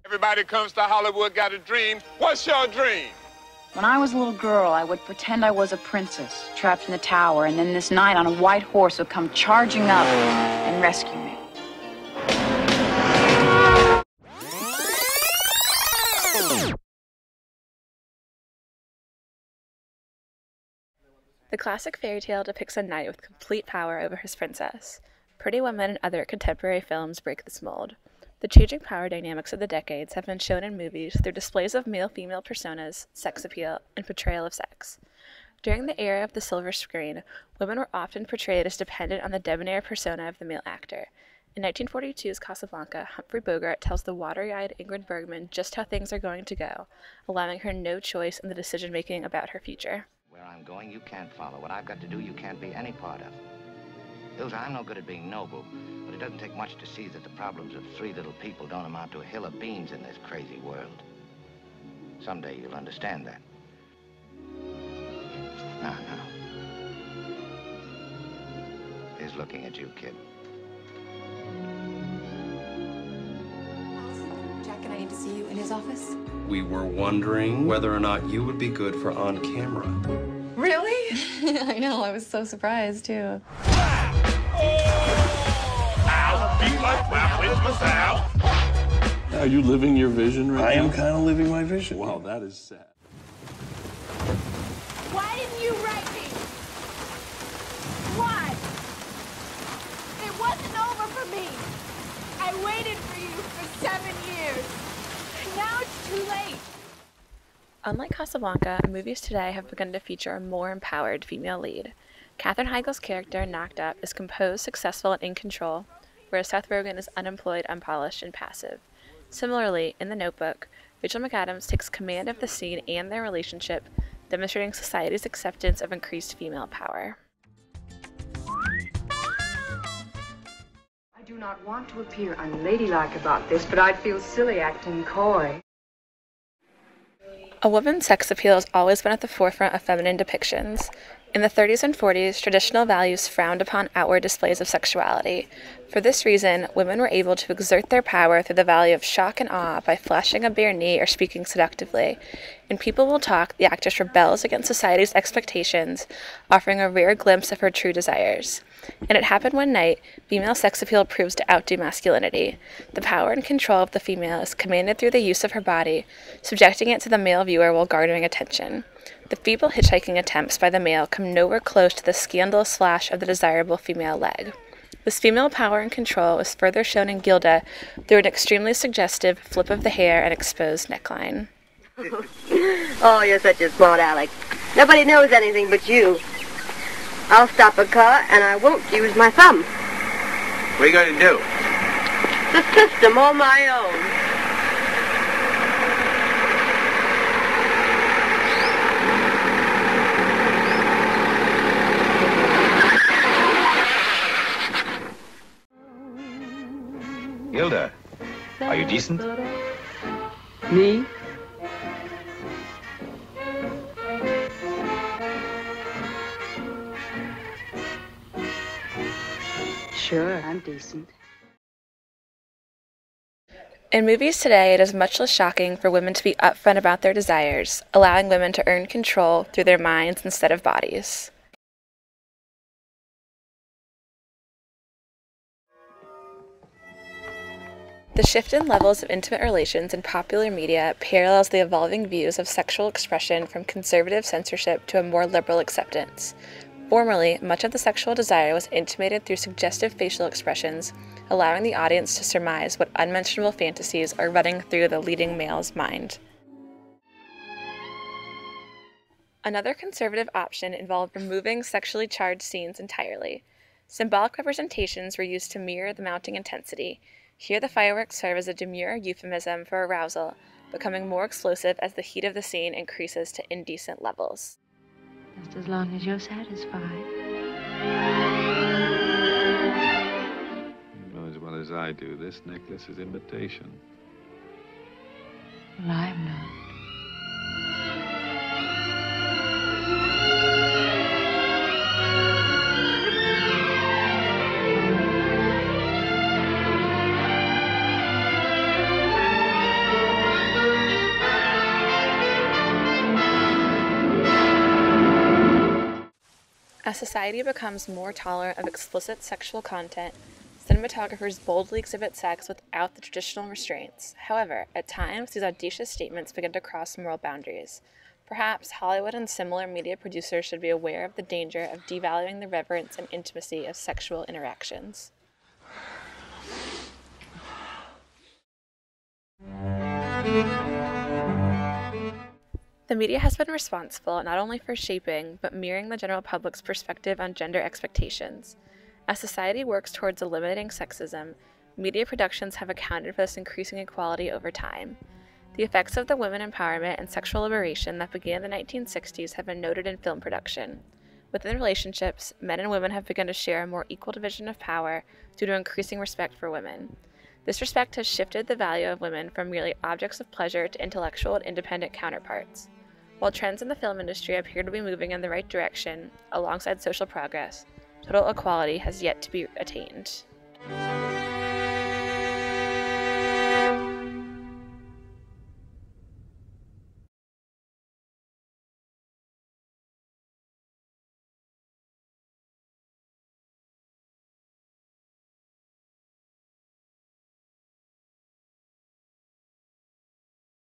Everybody comes to Hollywood got a dream. What's your dream? When I was a little girl, I would pretend I was a princess trapped in the tower, and then this knight on a white horse would come charging up and rescue me. The classic fairy tale depicts a knight with complete power over his princess. Pretty Women and other contemporary films break this mold. The changing power dynamics of the decades have been shown in movies through displays of male-female personas, sex appeal, and portrayal of sex. During the era of the silver screen, women were often portrayed as dependent on the debonair persona of the male actor. In 1942's Casablanca, Humphrey Bogart tells the watery-eyed Ingrid Bergman just how things are going to go, allowing her no choice in the decision-making about her future. Where I'm going, you can't follow. What I've got to do, you can't be any part of. Ilsa, I'm no good at being noble, but it doesn't take much to see that the problems of three little people don't amount to a hill of beans in this crazy world. Someday you'll understand that. Now. Here's looking at you, kid. Jack and I need to see you in his office. We were wondering whether or not you would be good for on camera. Really? I know, I was so surprised, too. Are you living your vision right now? I am kind of living my vision. Wow, that is sad. Why didn't you write me? Why? It wasn't over for me. I waited for you for 7 years. Now it's too late. Unlike Casablanca, movies today have begun to feature a more empowered female lead. Katherine Heigl's character, Knocked Up, is composed, successful, and in control, whereas Seth Rogen is unemployed, unpolished, and passive. Similarly, in The Notebook, Rachel McAdams takes command of the scene and their relationship, demonstrating society's acceptance of increased female power. I do not want to appear unladylike about this, but I'd feel silly acting coy. A woman's sex appeal has always been at the forefront of feminine depictions. In the 30s and 40s, traditional values frowned upon outward displays of sexuality. For this reason, women were able to exert their power through the value of shock and awe by flashing a bare knee or speaking seductively. In People Will Talk, the actress rebels against society's expectations, offering a rare glimpse of her true desires. In It Happened One Night, female sex appeal proves to outdo masculinity. The power and control of the female is commanded through the use of her body, subjecting it to the male viewer while garnering attention. The feeble hitchhiking attempts by the male come nowhere close to the scandalous flash of the desirable female leg. This female power and control is further shown in Gilda through an extremely suggestive flip of the hair and exposed neckline. Oh, you're such a smart aleck. Nobody knows anything but you. I'll stop a car and I won't use my thumb. What are you going to do? The system on my own. Gilda, are you decent? Me? Sure, I'm decent. In movies today, it is much less shocking for women to be upfront about their desires, allowing women to earn control through their minds instead of bodies. The shift in levels of intimate relations in popular media parallels the evolving views of sexual expression from conservative censorship to a more liberal acceptance. Formerly, much of the sexual desire was intimated through suggestive facial expressions, allowing the audience to surmise what unmentionable fantasies are running through the leading male's mind. Another conservative option involved removing sexually charged scenes entirely. Symbolic representations were used to mirror the mounting intensity. Here the fireworks serve as a demure euphemism for arousal, becoming more explosive as the heat of the scene increases to indecent levels. Just as long as you're satisfied. You know as well as I do, this necklace is imitation. Well, I'm not. As society becomes more tolerant of explicit sexual content, cinematographers boldly exhibit sex without the traditional restraints. However, at times, these audacious statements begin to cross moral boundaries. Perhaps Hollywood and similar media producers should be aware of the danger of devaluing the reverence and intimacy of sexual interactions. The media has been responsible not only for shaping, but mirroring the general public's perspective on gender expectations. As society works towards eliminating sexism, media productions have accounted for this increasing equality over time. The effects of the women empowerment and sexual liberation that began in the 1960s have been noted in film production. Within relationships, men and women have begun to share a more equal division of power due to increasing respect for women. This respect has shifted the value of women from merely objects of pleasure to intellectual and independent counterparts. While trends in the film industry appear to be moving in the right direction, alongside social progress, total equality has yet to be attained.